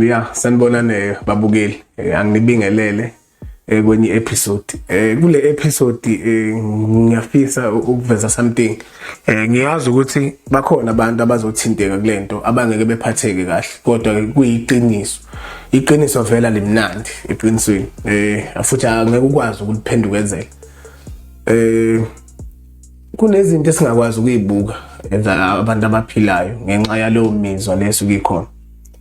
Yeah, sanibonani babukeli. Angibingelele kwenye episode. Kule episode ngiyafisa ukuveza something. Ngiyazi ukuthi bakhona abantu abazothinteka kulento abangeke bephatheke kahle, kodwa kuyiqiniso. Iqiniso vela limnandi eqinisweni. Futhi angeke ukwazi ukuliphendukezela. Kunezinto esingakwazi ukuyibuka abantu abaphilayo ngenxa yalowo mizwa lesuke ikhona.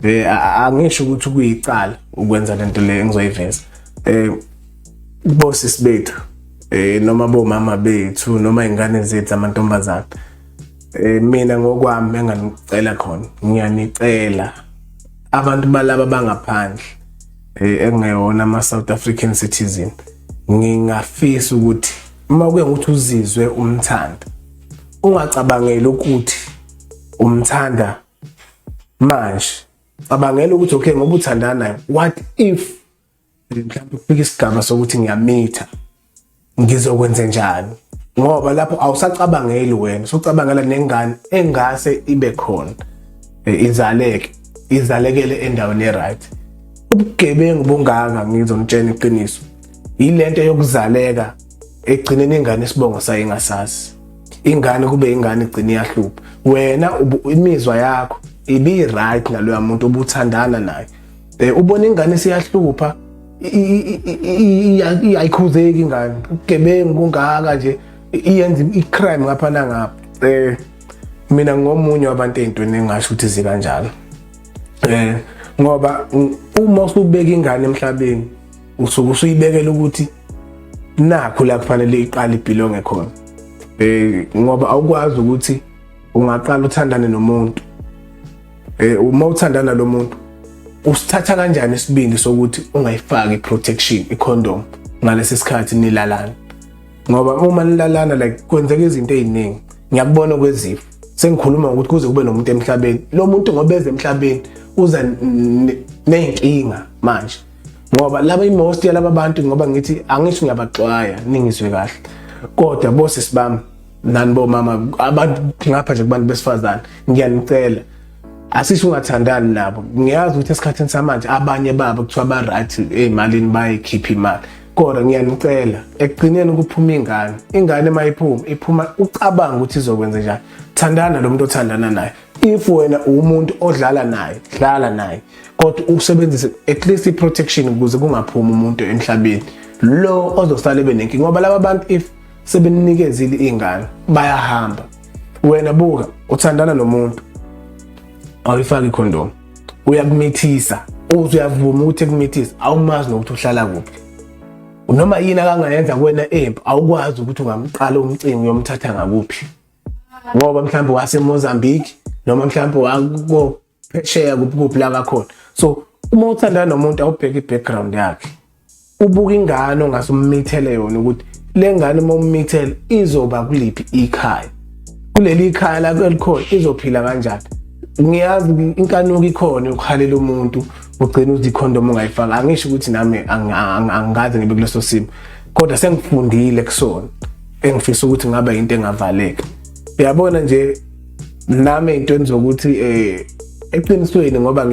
Angisho ukuthi kuyicala ukwenza lento le engizoyiveza. Bosses bethu noma bomama bethu noma ingane zethu amantombazana. Mina ngokwami enganicela khona, ngiyanicela abantu balaba bangaphandle engeyona ama South African citizen. Ngingafisa ukuthi uma kuye ukuthi uzizwe umthanda, ungacabangeli ukuthi umthanda manje. Cabangela ukuthi okay ngoba uthandana naye, what if mhlawumbe kufika isigaba sokuthi ngiyamitha, ngizokwenza njani? Ngoba lapho awusacabangeli wena, socabangela nengane engase ibe khona, izalekele endaweni eright. Ubugebengu bungaka ngizonitshela iqiniso, ilento yokuzaleka egcineni ingane isibongo sayo ingasazi. Ingane kube ingane igcina iyahlupha, wena imizwa yakho ibi right naloya muntu obuthandana naye. Ubona ingane siyahlupha, ayikhuzeki ingane, ugebengu kungaka nje, iyenza icrime ngapha nangapha. Mina ngomunye wabantu ezintweni engasho ukuthi zikanjalo. Ngoba uma usubeka ingane emhlabeni, usuke usuyibekela ukuthi nakho la kufanele iqale ibhilonge khona. Ngoba awukwazi ukuthi ungaqala uthandane nomuntu. Uma uthandana lo muntu, usithatha kanjani isibindi sokuthi ungayifaki iprotection, icondom ngalesi sikhathi nilalana? Ngoba uma nilalana like kwenzeka izinto eziningi, ngiyakubona kwezifo. Sengikhuluma ukuthi kuze kube nomuntu emhlabeni, lo muntu ngoba eze emhlabeni uza nenkinga manje. Ngoba laba most yalaba bantu ngoba ngithi angisho ngiyabaxwaya ningizwe kahle, kodwa bosses bami nani bomama abantu ngapha nje kubantu besifazane, ngiyanicela asisho ungathandani nabo. Ngiyazi ukuthi esikhathini samanje abanye babo kuthiwa ba right ezimalini bayikhipha imali, kodwa ngiyanicela ekugcineni kuphuma ingane iphuma ucabanga ukuthi izokwenza njani. Thandana lo muntu othandana naye. If wena umuntu odlala naye, dlala naye, kodwa usebenzise at least iprotection ukuze kungaphumi umuntu emhlabeni lo ozosala benenkinga. Ngoba laba bantu if sebenikezile ingane bayahamba. Wena buka uthandana nomuntu, awuyifaki icondom, uyakumithisa, uyavuma ukuthi ekumithisa, awumazi nokuthi uhlala kuphi. Noma yini akangayenza kuwena empi, awukwazi ukuthi ungamqala umcingo yomthatha ngakuphi. Ngoba mhlawumbe waseMozambique noma mhlawumbe wako phesheya kuphi la kakhona. So uma uthandana nomuntu awubheka ibackground yakhe, ubuka ingane ongasumithele yona ukuthi le ngane uma ummithele izoba kuliphi ikhaya, kuleli ikhaya la elikhona izophila kanjani. Ngiyazi inkanuko ikhona ukhalela umuntu ugcina uthi icondom ungayifaka. Angisho ukuthi nami angaze ngibe kuleso simo, kodwa sengifundile kusona, engifisa ukuthi ngaba into engavaleka. Uyabona nje nami into zokuthi eqinisweni ngoba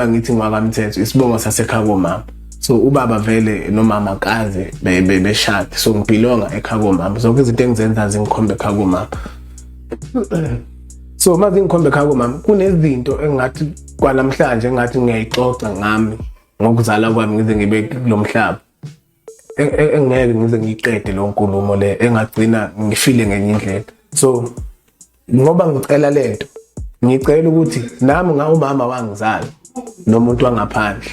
ngithi ngwakamthetho isibongo sasekhaya komama. So ubaba vele nomama kaze beshade, so ngibhilonga ekhaya komama. Zonke izinto engizenza zingikhombe ekhaya komama. So maze ngikhombe ekhaya komama, kunezinto engathi kwanamhlanje engathi ngiyayixoxa ngami ngokuzala kwami ngize ngibe kulomhlaba. Engeke ngize ngiqede lo nkulumo le, engagcina ngifile ngenye indlela. So ngoba ngicela lento, ngicela ukuthi nami ngawumama wangizala nomuntu wangaphandle,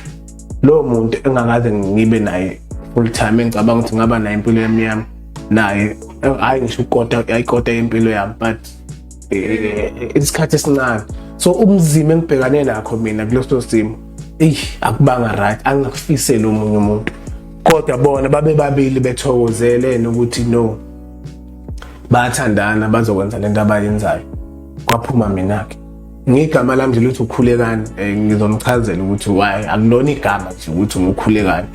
lo muntu engakaze ngibe naye full time, engicabanga ukuthi ngaba naye impilo yami naye, hayi ngisho ayikota impilo yami, but isikhathi esincane. So umzima engibhekane nakho mina kuleso simo, akubanga right, angakufisela omunye umuntu. Kodwa bona babe babili bethokozele ukuthi no, bathandana bazokwenza lento abayenzayo. Kwaphuma mina-ke ngigama lami nje lithi ukhulekani. Ngizomchazela ukuthi why akulona igama nje ukuthi ukhulekani,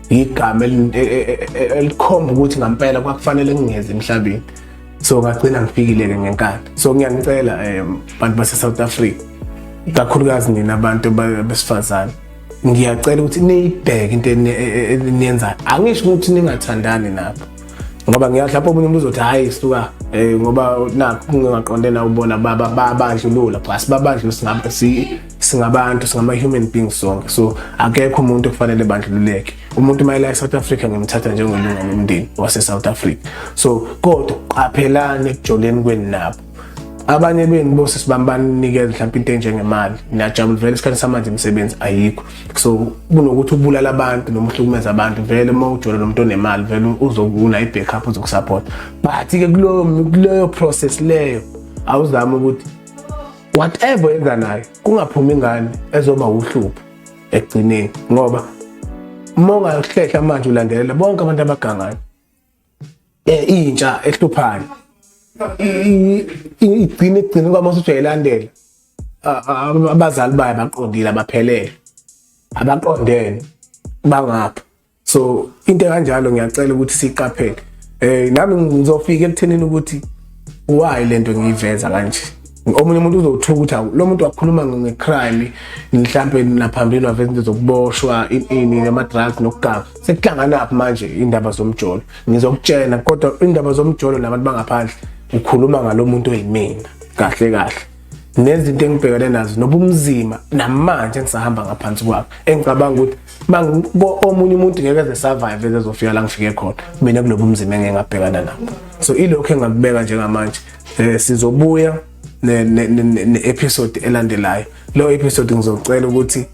igama elikhomba ukuthi ngampela kwakufanele ngingeze emhlabeni. So ngagcina ngifikile-ke ngenkani. So ngiyanicela bantu base South Africa, kakhulukazi nina abantu besifazane, ngiyacela ukuthi niyibheke into eniyenzayo. Angisho ukuthi ningathandani nabo ngoba ngiyahlapha omunye umuntu uzothi hayi suka ngoba nakho ngingaqonde na ubona babandlulula plus babandlulu singabantu singama human beings sonke, so akekho umuntu okufanele bandlululeke. Umuntu mayela eSouth Africa ngimthatha njengelunga lomndeni wase South Africa, so kodwa qaphelane ekujoleni kweni nabo. Abanye benu bose sibambani nikeze mhlawumbe into enjengemali, niyajabula vele isikhathi samanje imisebenzi ayikho, so kunokuthi ubulala abantu noma uhlukumeza abantu vele uma ujola nomuntu onemali vele uzokuna i-backup uzokusupport. But ke kuleyo process leyo awuzama ukuthi whatever yenza nayo kungaphumi ingane ezoba uhlupho ekugcineni, ngoba uma ungahlehla manje ulandelela bonke abantu abagangayo intsha ehluphayo igcine kwama usujayilandela abazali bayo baqondile abaphelele abaqondene bangapha. So into kanjalo ngiyacela ukuthi siqaphele. Nami ngizofika ekuthenini ukuthi why lento ngiyiveza kanje. Omunye umuntu uzothuka ukuthi lo muntu wakhuluma ngecrime mhlambe naphambili waveza into zokuboshwa ini nama drugs nokuganga. Sekuhlangana naphi manje indaba zomjolo. Ngizokutshela kodwa indaba zomjolo nabantu bangaphandle ukhuluma ngalo muntu oyimina kahle nezinto engibhekane nazo nobumzima namanje engisahamba ngaphansi kwakho engicabanga ukuthi omunye umuntu ngeke eze survive ezofika la ngifike khona mina kulobumzima engeke ngabhekana nabo. So ilokho engakubeka njengamanje sizobuya ne-episode elandelayo. Lo episode ngizocela ukuthi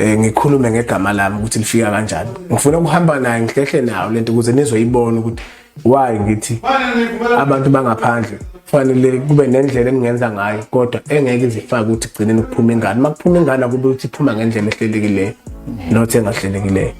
ngikhulume ngegama lami ukuthi lifika kanjani. Ngifuna ukuhamba naye ngihlehle nayo lento ukuze nizoyibona ukuthi why ngithi abantu bangaphandle fanele kube nendlela engingenza ngayo kodwa engeke izifake ukuthi igcine ukuphuma ingane. Makuphuma ingane akube ukuthi iphuma ngendlela ehlelekileyo not engahlelekileyo.